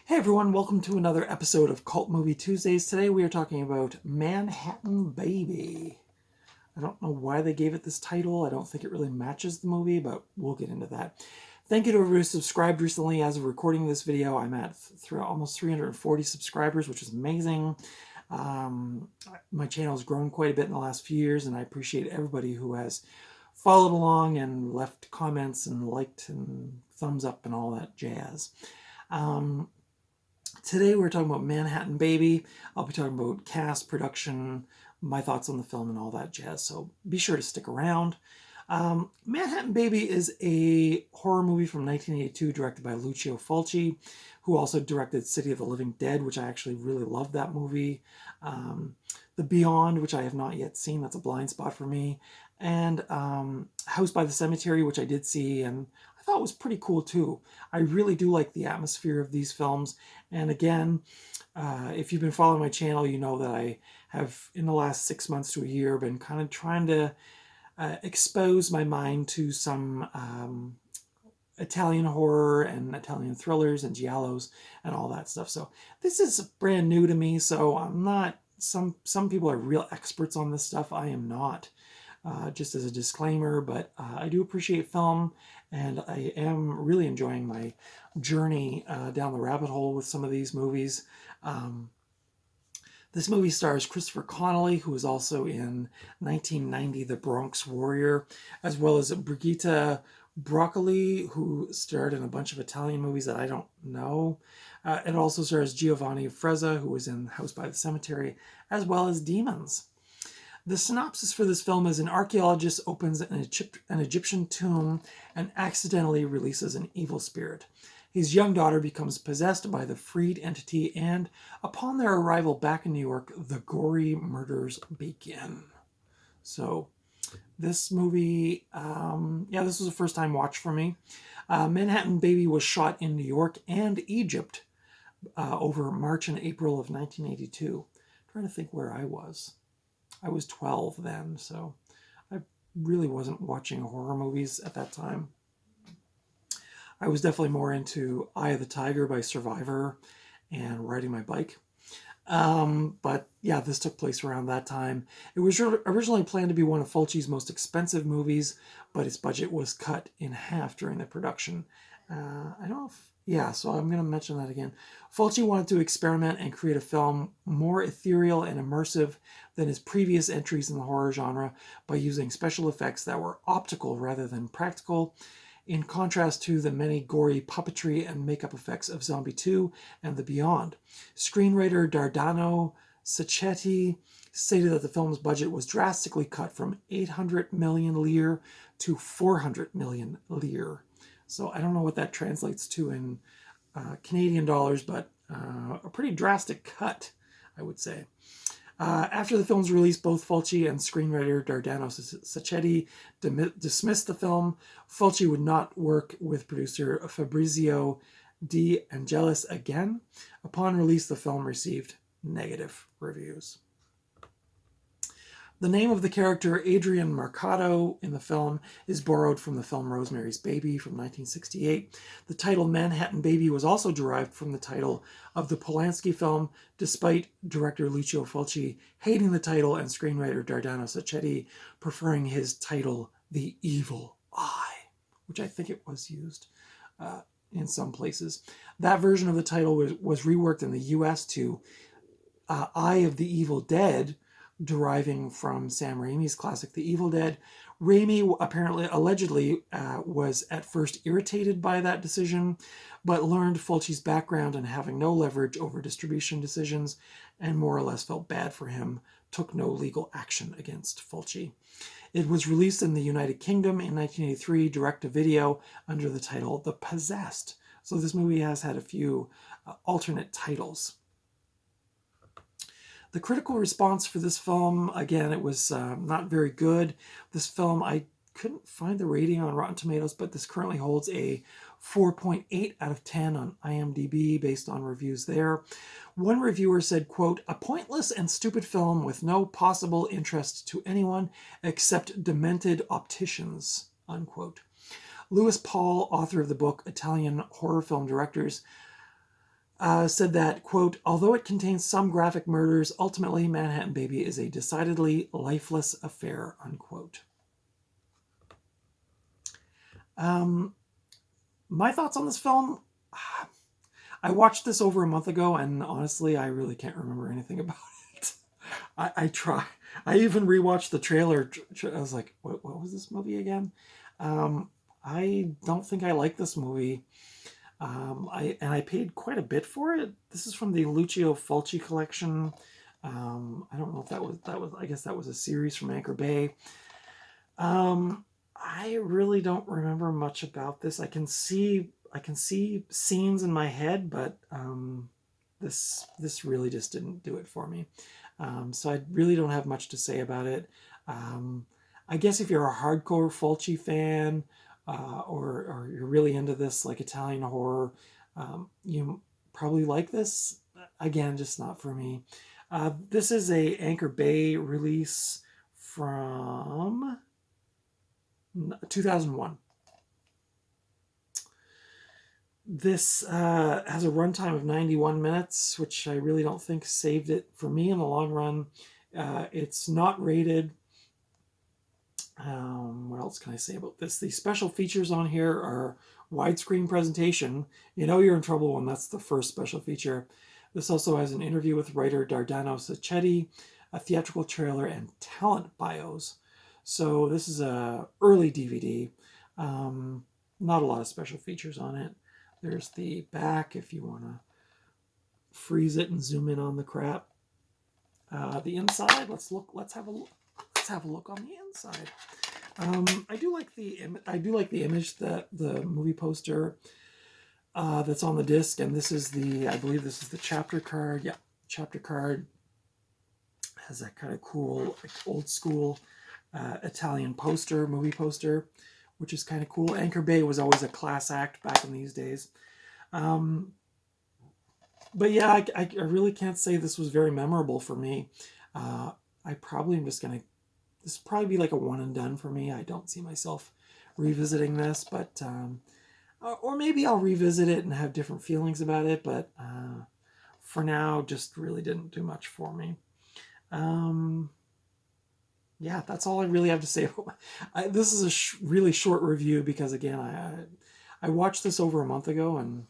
Hey everyone, welcome to another episode of Cult Movie Tuesdays. Today we are talking about Manhattan Baby. I don't know why they gave it this title. I don't think it really matches the movie, but we'll get into that. Thank you to everybody who subscribed recently. As of recording this video, I'm at almost 340 subscribers, which is amazing. My channel has grown quite a bit in the last few years, and I appreciate everybody who has followed along and left comments and liked and thumbs up and all that jazz. Today we're talking about Manhattan Baby. I'll be talking about cast, production, my thoughts on the film, and all that jazz. So be sure to stick around. Manhattan Baby is a horror movie from 1982 directed by Lucio Fulci, who also directed City of the Living Dead, which I actually really loved that movie. The Beyond, which I have not yet seen, that's a blind spot for me. And House by the Cemetery, which I did see, and I thought was pretty cool too. I really do like the atmosphere of these films. And again, if you've been following my channel, you know that I have, in the last 6 months to a year, been kind of trying to expose my mind to some Italian horror and Italian thrillers and giallos and all that stuff. So this is brand new to me, so I'm not, some people are real experts on this stuff. I am not. Just as a disclaimer, but I do appreciate film, and I am really enjoying my journey down the rabbit hole with some of these movies. This movie stars Christopher Connolly, who was also in 1990 The Bronx Warrior, as well as Brigitte Broccoli, who starred in a bunch of Italian movies that I don't know. It also stars Giovanni Frezza, who was in House by the Cemetery, as well as Demons. The synopsis for this film is: an archaeologist opens an Egyptian tomb and accidentally releases an evil spirit. His young daughter becomes possessed by the freed entity, and upon their arrival back in New York, the gory murders begin. So this movie, this was a first time watch for me. Manhattan Baby was shot in New York and Egypt over March and April of 1982. I'm trying to think where I was. I was 12 then, so I really wasn't watching horror movies at that time. I was definitely more into Eye of the Tiger by Survivor and riding my bike. But yeah, this took place around that time. It was originally planned to be one of Fulci's most expensive movies, but its budget was cut in half during the production. I don't know if, so I'm going to mention that again. Fulci wanted to experiment and create a film more ethereal and immersive than his previous entries in the horror genre by using special effects that were optical rather than practical, in contrast to the many gory puppetry and makeup effects of Zombie 2 and The Beyond. Screenwriter Dardano Sacchetti stated that the film's budget was drastically cut from 800 million lire to 400 million lire. So I don't know what that translates to in Canadian dollars, but a pretty drastic cut, I would say. After the film's release, both Fulci and screenwriter Dardano Sacchetti dismissed the film. Fulci would not work with producer Fabrizio De Angelis again. Upon release, the film received negative reviews. The name of the character Adrian Marcato in the film is borrowed from the film Rosemary's Baby from 1968. The title Manhattan Baby was also derived from the title of the Polanski film, despite director Lucio Fulci hating the title and screenwriter Dardano Sacchetti preferring his title The Evil Eye, which I think it was used in some places. That version of the title was reworked in the US to Eye of the Evil Dead, deriving from Sam Raimi's classic The Evil Dead. Raimi allegedly was at first irritated by that decision, but learned Fulci's background and having no leverage over distribution decisions, and more or less felt bad for him, took no legal action against Fulci. It was released in the United Kingdom in 1983, direct-to-video, under the title The Possessed. So this movie has had a few alternate titles. The critical response for this film, again, it was not very good. This film, I couldn't find the rating on Rotten Tomatoes, but this currently holds a 4.8 out of 10 on IMDb based on reviews there. One reviewer said, quote, "A pointless and stupid film with no possible interest to anyone except demented opticians," unquote. Louis Paul, author of the book Italian Horror Film Directors, said that, quote, although it contains some graphic murders, ultimately Manhattan Baby is a decidedly lifeless affair, unquote. My thoughts on this film, I watched this over a month ago, and honestly, I really can't remember anything about it. I try. I even rewatched the trailer. I was like, what was this movie again? I don't think I like this movie. I paid quite a bit for it. This is from the Lucio Fulci collection. I don't know if that was. I guess that was a series from Anchor Bay. I really don't remember much about this. I can see scenes in my head, but this really just didn't do it for me. So I really don't have much to say about it. I guess if you're a hardcore Fulci fan, or you're really into this like Italian horror, you probably like this. Again, just not for me. This is a Anchor Bay release from 2001. This has a runtime of 91 minutes, which I really don't think saved it for me in the long run. It's not rated. What else can I say about this? The special features on here are widescreen presentation. You know you're in trouble when that's the first special feature. This also has an interview with writer Dardano Sacchetti, a theatrical trailer, and talent bios. So this is a early DVD. Not a lot of special features on it. There's the back if you want to freeze it and zoom in on the crap. The inside. Let's have a look. Let's have a look on the inside. I do like the image that the movie poster that's on the disc, and this is I believe this is the chapter card. Yeah, chapter card has that kind of cool, like, old school Italian movie poster, which is kind of cool. Anchor Bay was always a class act back in these days. But yeah, I really can't say this was very memorable for me. I probably am just going to, this will probably be like a one and done for me. I don't see myself revisiting this, but, or maybe I'll revisit it and have different feelings about it, but for now, just really didn't do much for me. Yeah, that's all I really have to say. This is a really short review because, again, I watched this over a month ago, and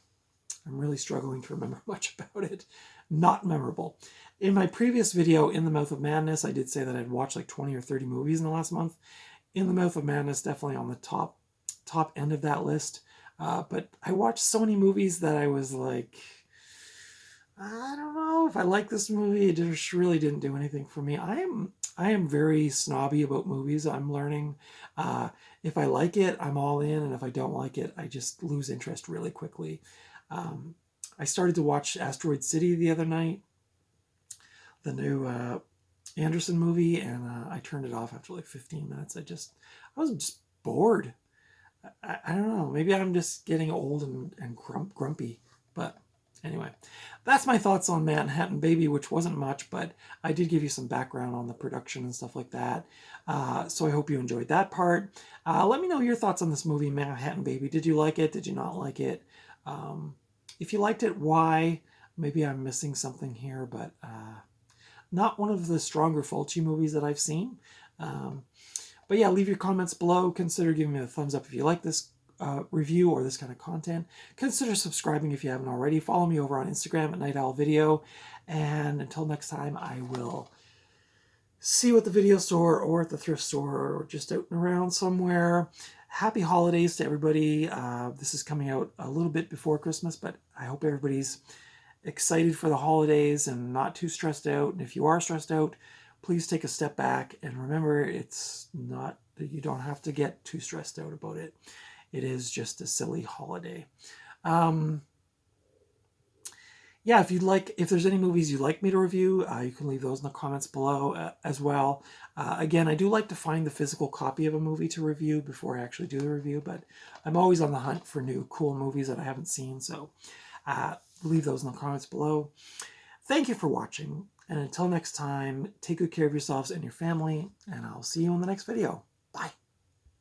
I'm really struggling to remember much about it. Not memorable. In my previous video, In the Mouth of Madness, I did say that I'd watched like 20 or 30 movies in the last month. In the Mouth of Madness, definitely on the top end of that list. But I watched so many movies that I was like, I don't know if I like this movie. It just really didn't do anything for me. I am very snobby about movies. I'm learning. If I like it, I'm all in, and if I don't like it, I just lose interest really quickly. I started to watch Asteroid City the other night, the new Anderson movie, and I turned it off after like 15 minutes. I was just bored. I don't know. Maybe I'm just getting old and grumpy, but anyway, that's my thoughts on Manhattan Baby, which wasn't much, but I did give you some background on the production and stuff like that. So I hope you enjoyed that part. Let me know your thoughts on this movie, Manhattan Baby. Did you like it? Did you not like it? If you liked it, why? Maybe I'm missing something here, but not one of the stronger Fulci movies that I've seen. But yeah, leave your comments below. Consider giving me a thumbs up if you like this review or this kind of content. Consider subscribing if you haven't already. Follow me over on Instagram at Night Owl Video. And until next time, I will see you at the video store or at the thrift store or just out and around somewhere. Happy holidays to everybody. This is coming out a little bit before Christmas, but I hope everybody's excited for the holidays and not too stressed out. And if you are stressed out, please take a step back and remember, it's not that you don't have to get too stressed out about it. It is just a silly holiday. Yeah, if there's any movies you'd like me to review, you can leave those in the comments below as well. Again, I do like to find the physical copy of a movie to review before I actually do the review, but I'm always on the hunt for new cool movies that I haven't seen, so leave those in the comments below. Thank you for watching, and until next time, take good care of yourselves and your family, and I'll see you in the next video.